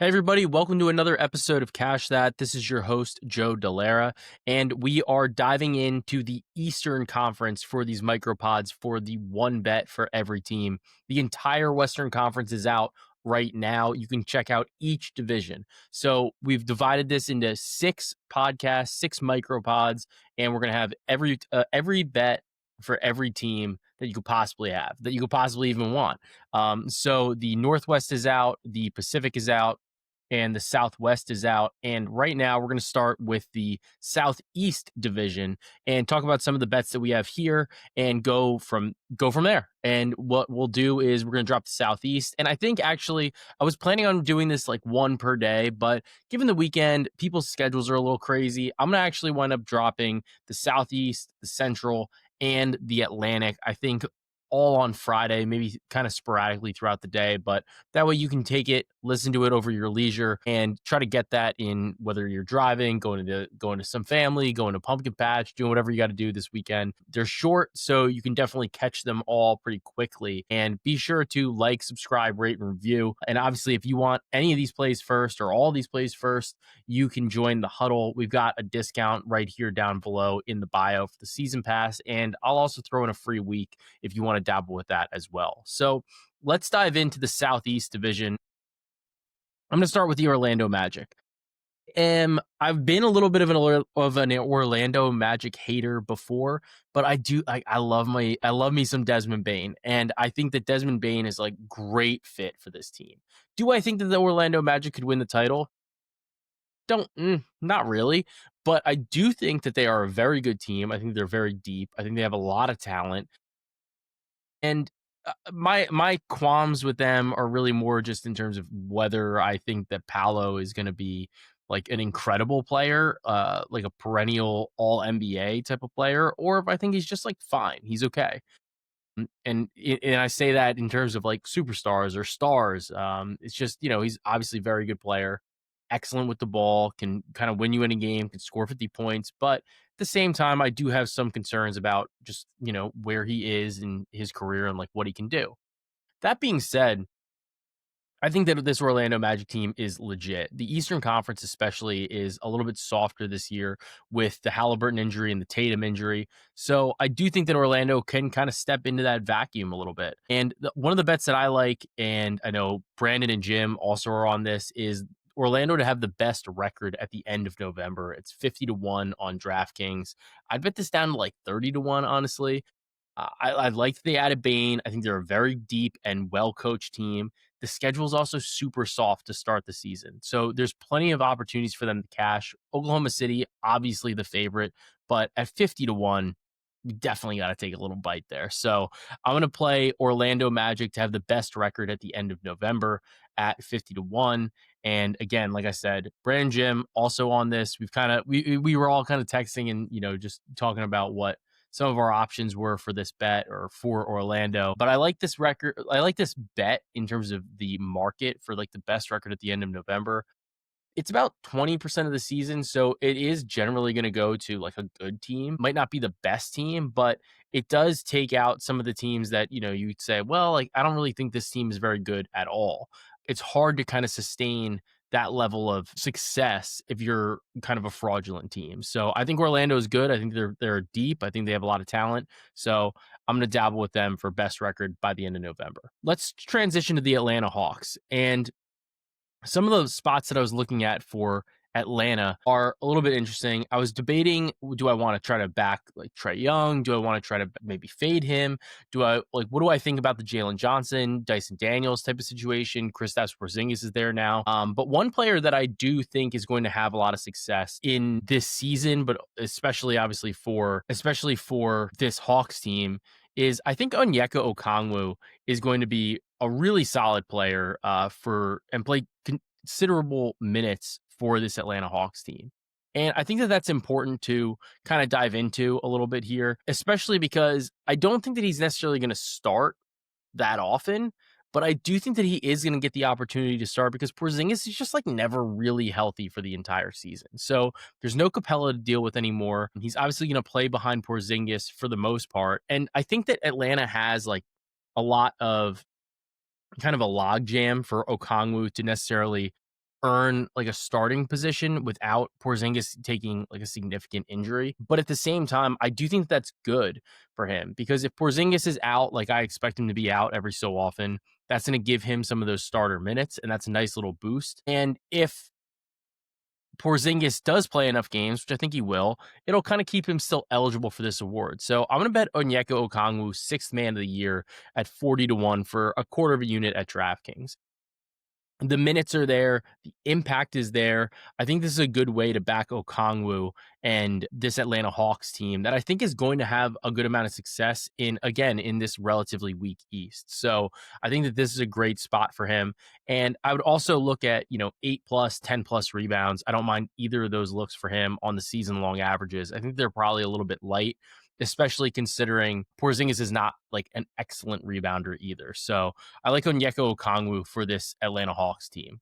Hey everybody, welcome to another episode of Cash That. This is your host, Joe Dellera, and we are diving into the Eastern Conference for these micropods for the one bet for every team. The entire Western Conference is out right now. You can check out each division. So we've divided this into six podcasts, six micropods, and we're going to have every bet for every team that you could possibly have, that you could possibly even want. So the Northwest is out, the Pacific is out, and the Southwest is out. And right now, we're going to start with the Southeast division and talk about some of the bets that we have here and go from there. And what we'll do is we're going to drop the Southeast. And I think actually I was planning on doing this like one per day, but given the weekend, people's schedules are a little crazy. I'm going to actually wind up dropping the Southeast, the Central, and the Atlantic. I think all on Friday, maybe kind of sporadically throughout the day, but that way you can take it, listen to it over your leisure, and try to get that in whether you're driving, going to some family, going to pumpkin patch, doing whatever you got to do this weekend. They're short, so you can definitely catch them all pretty quickly. And be sure to like, subscribe, rate, and review. And obviously, if you want any of these plays first or all these plays first, you can join the huddle. We've got a discount right here down below in the bio for the season pass, and I'll also throw in a free week if you want to dabble with that as well. So let's dive into the Southeast division. I'm going to start with the Orlando Magic. I've been a little bit of an Orlando Magic hater before, but I love me some Desmond Bane, and I think that Desmond Bane is like great fit for this team. Do I think that the Orlando Magic could win the title? Not really, but I do think that they are a very good team. I think they're very deep. I think they have a lot of talent. And my qualms with them are really more just in terms of whether I think that Paolo is going to be like an incredible player, like a perennial All NBA type of player, or if I think he's just like fine, he's okay. And I say that in terms of like superstars or stars. It's just he's obviously a very good player, excellent with the ball, can kind of win you in a game, can score 50 points, but at the same time, I do have some concerns about just where he is in his career and like what he can do. That being said, I think that this Orlando Magic team is legit. The Eastern Conference, especially, is a little bit softer this year with the Halliburton injury and the Tatum injury. So I do think that Orlando can kind of step into that vacuum a little bit. And one of the bets that I like, and I know Brandon and Jim also are on this, is Orlando to have the best record at the end of November. It's 50-1 on DraftKings. I'd bet this down to like 30-1, honestly. I like that they added Bane. I think they're a very deep and well coached team. The schedule is also super soft to start the season. So there's plenty of opportunities for them to cash. Oklahoma City, obviously the favorite, but at 50-1, we definitely got to take a little bite there. So I'm going to play Orlando Magic to have the best record at the end of November at 50-1. And again, like I said, Brandon Jim also on this. We were all kind of texting and just talking about what some of our options were for this bet or for Orlando. But I like this record. I like this bet in terms of the market for like the best record at the end of November. It's about 20% of the season. So it is generally going to go to like a good team. Might not be the best team, but it does take out some of the teams that, you'd say, well, like, I don't really think this team is very good at all. It's hard to kind of sustain that level of success if you're kind of a fraudulent team. So I think Orlando is good. I think they're deep. I think they have a lot of talent. So I'm going to dabble with them for best record by the end of November. Let's transition to the Atlanta Hawks. And some of those spots that I was looking at for Atlanta are a little bit interesting. I was debating, do I want to try to back like Trae Young? Do I want to try to maybe fade him? What do I think about the Jalen Johnson, Dyson Daniels type of situation? Kristaps Porzingis is there now. But one player that I do think is going to have a lot of success in this season, but especially for this Hawks team, is I think Onyeka Okongwu is going to be a really solid player and play considerable minutes for this Atlanta Hawks team. And I think that that's important to kind of dive into a little bit here, especially because I don't think that he's necessarily going to start that often, but I do think that he is going to get the opportunity to start because Porzingis is just like never really healthy for the entire season. So there's no Capella to deal with anymore. He's obviously going to play behind Porzingis for the most part. And I think that Atlanta has like a lot of kind of a logjam for Okongwu to necessarily earn like a starting position without Porzingis taking like a significant injury. But at the same time, I do think that's good for him because if Porzingis is out, like I expect him to be out every so often, that's going to give him some of those starter minutes, and that's a nice little boost. And if Porzingis does play enough games, which I think he will, it'll kind of keep him still eligible for this award. So I'm going to bet Onyeka Okongwu, sixth man of the year at 40-1 for a quarter of a unit at DraftKings. The minutes are there. The impact is there. I think this is a good way to back Okongwu and this Atlanta Hawks team that I think is going to have a good amount of success in this relatively weak East. So I think that this is a great spot for him. And I would also look at, 8 plus, 10 plus rebounds. I don't mind either of those looks for him on the season long averages. I think they're probably a little bit light, especially considering Porzingis is not like an excellent rebounder either. So I like Onyeka Okongwu for this Atlanta Hawks team.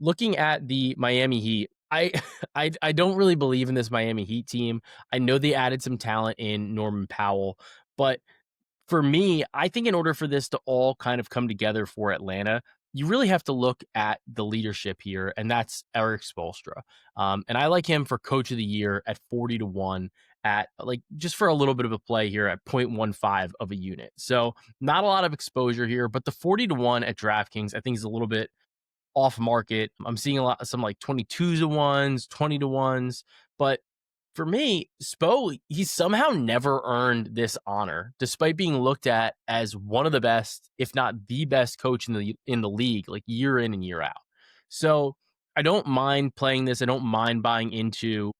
Looking at the Miami Heat, I I don't really believe in this Miami Heat team. I know they added some talent in Norman Powell, but for me, I think in order for this to all kind of come together for Atlanta, you really have to look at the leadership here, and that's Eric Spolstra. And I like him for coach of the year at 40-1 at like just for a little bit of a play here at 0.15 of a unit. So not a lot of exposure here, but the 40-1 at DraftKings, I think is a little bit off market. I'm seeing some like 22-1s, 20-1s, but for me, Spo, he's somehow never earned this honor, despite being looked at as one of the best, if not the best coach in the league, like year in and year out. So I don't mind playing this. I don't mind buying into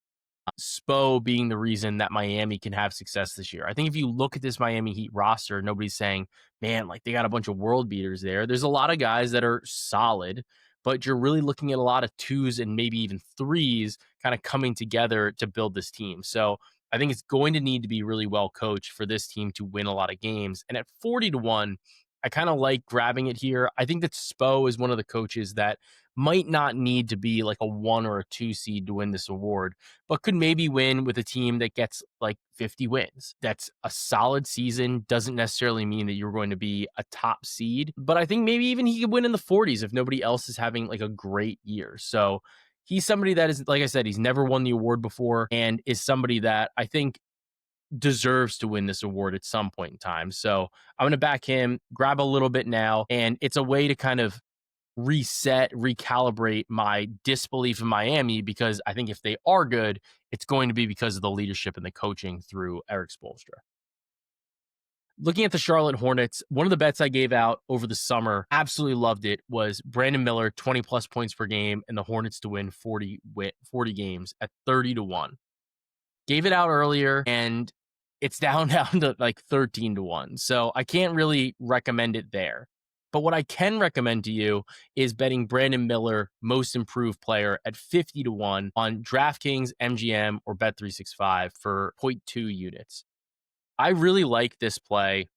Spo being the reason that Miami can have success this year. I think if you look at this Miami Heat roster, nobody's saying, man, like they got a bunch of world beaters there. There's a lot of guys that are solid, but you're really looking at a lot of twos and maybe even threes kind of coming together to build this team. So I think it's going to need to be really well coached for this team to win a lot of games. And at 40-1, I kind of like grabbing it here. I think that Spo is one of the coaches that might not need to be like a 1 or a 2 seed to win this award, but could maybe win with a team that gets like 50 wins. That's a solid season. Doesn't necessarily mean that you're going to be a top seed, but I think maybe even he could win in the 40s if nobody else is having like a great year. So he's somebody that is, like I said, he's never won the award before and is somebody that I think deserves to win this award at some point in time. So I'm going to back him, grab a little bit now, and it's a way to kind of reset, recalibrate my disbelief in Miami because I think if they are good, it's going to be because of the leadership and the coaching through Eric Spolstra. Looking at the Charlotte Hornets, one of the bets I gave out over the summer, absolutely loved it, was Brandon Miller, 20 plus points per game, and the Hornets to win 40 games at 30-1. Gave it out earlier, and it's down to like 13-1. So I can't really recommend it there. But what I can recommend to you is betting Brandon Miller most improved player at 50-1 on DraftKings, MGM, or Bet365 for zero point 0.2 units. I really like this play.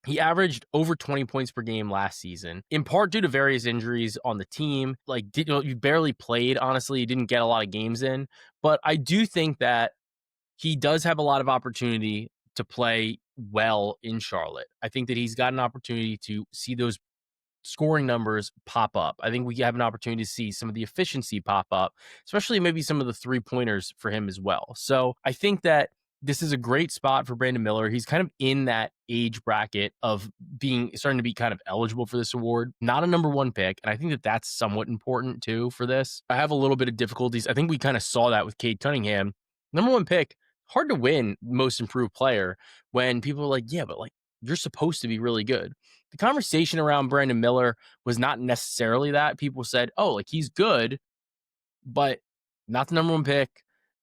He averaged over 20 points per game last season, in part due to various injuries on the team. Like, you barely played, honestly. You didn't get a lot of games in. But I do think that he does have a lot of opportunity to play well in Charlotte. I think that he's got an opportunity to see those scoring numbers pop up. I think we have an opportunity to see some of the efficiency pop up, especially maybe some of the 3-pointers for him as well. So I think that this is a great spot for Brandon Miller. He's kind of in that age bracket of starting to be kind of eligible for this award. Not a number 1 pick. And I think that that's somewhat important too for this. I have a little bit of difficulties. I think we kind of saw that with Cade Cunningham. Number 1 pick, hard to win most improved player when people are like, yeah, but like you're supposed to be really good. The conversation around Brandon Miller was not necessarily that. People said, oh, like he's good, but not the number 1 pick.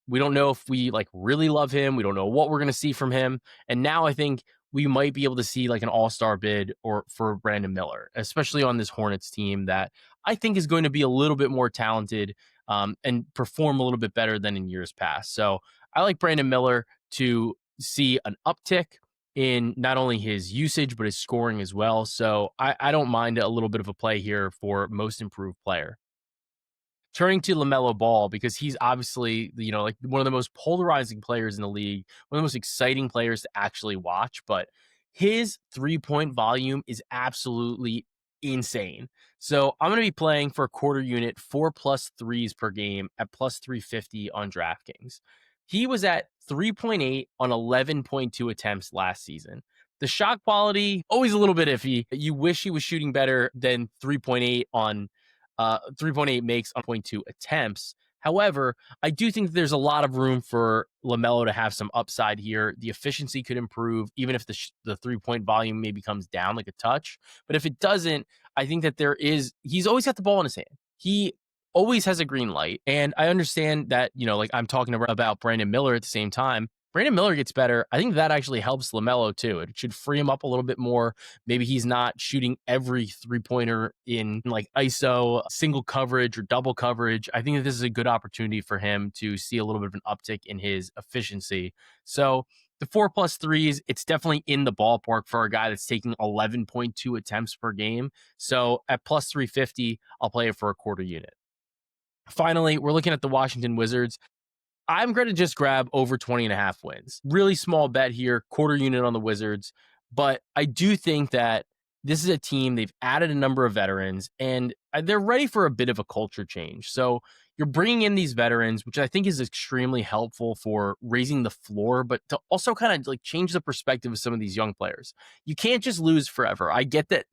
We don't know if we like really love him. We don't know what we're going to see from him. And now I think we might be able to see like an all-star bid or for Brandon Miller, especially on this Hornets team that I think is going to be a little bit more talented and perform a little bit better than in years past. So I like Brandon Miller to see an uptick in not only his usage, but his scoring as well. So I don't mind a little bit of a play here for most improved player. Turning to LaMelo Ball, because he's obviously, like one of the most polarizing players in the league, one of the most exciting players to actually watch, but his 3-point volume is absolutely insane. So I'm going to be playing for a quarter unit, 4+ threes per game at plus 350 on DraftKings. He was at 3.8 on 11.2 attempts last season. The shot quality, always a little bit iffy. You wish he was shooting better than 3.8 on 3.8 makes on 0.2 attempts. However, I do think there's a lot of room for LaMelo to have some upside here. The efficiency could improve, even if the 3-point volume maybe comes down like a touch. But if it doesn't, I think that he's always got the ball in his hand. He always has a green light. And I understand that, like I'm talking about Brandon Miller at the same time. Brandon Miller gets better. I think that actually helps LaMelo too. It should free him up a little bit more. Maybe he's not shooting every 3-pointer in like ISO, single coverage or double coverage. I think that this is a good opportunity for him to see a little bit of an uptick in his efficiency. So the 4+ threes, it's definitely in the ballpark for a guy that's taking 11.2 attempts per game. So at plus 350, I'll play it for a quarter unit. Finally, we're looking at the Washington Wizards. I'm going to just grab over 20.5 wins. Really small bet here, quarter unit on the Wizards. But I do think that this is a team, they've added a number of veterans, and they're ready for a bit of a culture change. So you're bringing in these veterans, which I think is extremely helpful for raising the floor, but to also kind of like change the perspective of some of these young players. You can't just lose forever. I get that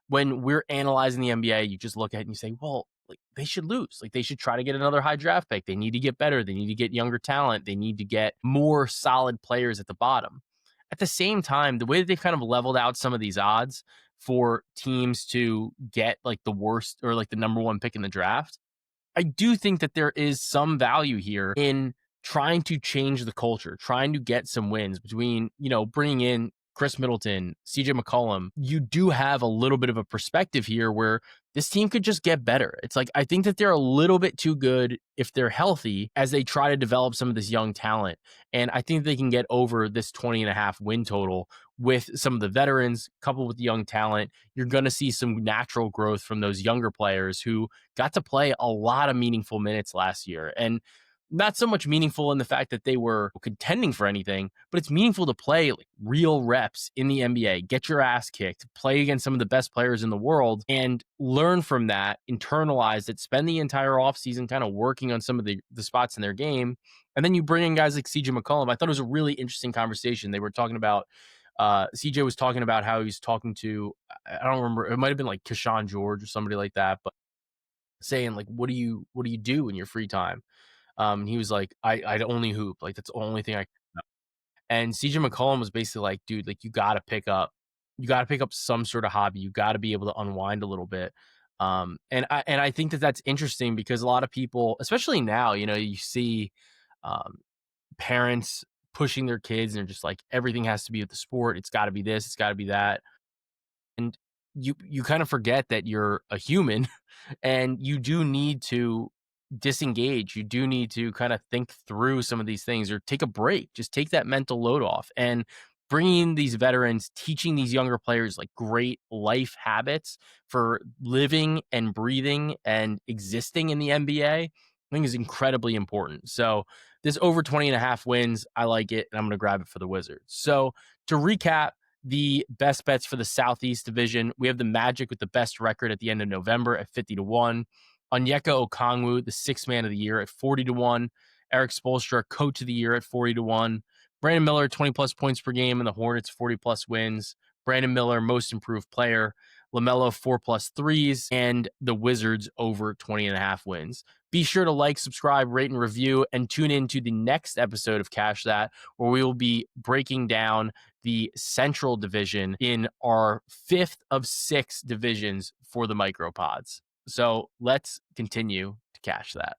when we're analyzing the NBA, you just look at it and you say, well, like they should lose. Like they should try to get another high draft pick. They need to get better. They need to get younger talent. They need to get more solid players at the bottom. At the same time, the way that they've kind of leveled out some of these odds for teams to get like the worst or like the number one pick in the draft, I do think that there is some value here in trying to change the culture, trying to get some wins between, bringing in Chris Middleton, CJ McCollum. You do have a little bit of a perspective here where this team could just get better. It's like, I think that they're a little bit too good if they're healthy as they try to develop some of this young talent. And I think they can get over this 20.5 win total with some of the veterans coupled with the young talent. You're going to see some natural growth from those younger players who got to play a lot of meaningful minutes last year. And not so much meaningful in the fact that they were contending for anything, but it's meaningful to play like real reps in the NBA, get your ass kicked, play against some of the best players in the world, and learn from that, internalize it, spend the entire offseason kind of working on some of the spots in their game. And then you bring in guys like CJ McCollum. I thought it was a really interesting conversation. They were talking about, CJ was talking about how he's talking to, I don't remember, it might have been like Keshawn George or somebody like that, but saying like, what do you do in your free time? He was like, I'd only hoop. Like, that's the only thing I can do. And CJ McCollum was basically like, dude, like you gotta pick up some sort of hobby. You gotta be able to unwind a little bit. And I think that that's interesting because a lot of people, especially now, you see parents pushing their kids and they're just like, everything has to be with the sport. It's gotta be this, it's gotta be that. And you kind of forget that you're a human and you do need to disengage. You do need to kind of think through some of these things or take a break. Just take that mental load off. And bringing these veterans, teaching these younger players like great life habits for living and breathing and existing in the NBA, I think is incredibly important. So this over 20.5 wins, I like it, and I'm going to grab it for the Wizards. So to recap, the best bets for the Southeast Division, we have the Magic with the best record at the end of November at 50-1. Onyeka Okongwu, the sixth man of the year at 40-1. Eric Spolestra, coach of the year at 40-1. Brandon Miller, 20+ points per game, and the Hornets, 40+ wins. Brandon Miller, most improved player. LaMelo, 4+ threes, and the Wizards over 20.5 wins. Be sure to like, subscribe, rate, and review, and tune in to the next episode of Cash That, where we will be breaking down the Central Division in our 5th of 6 divisions for the micropods. So let's continue to cash that.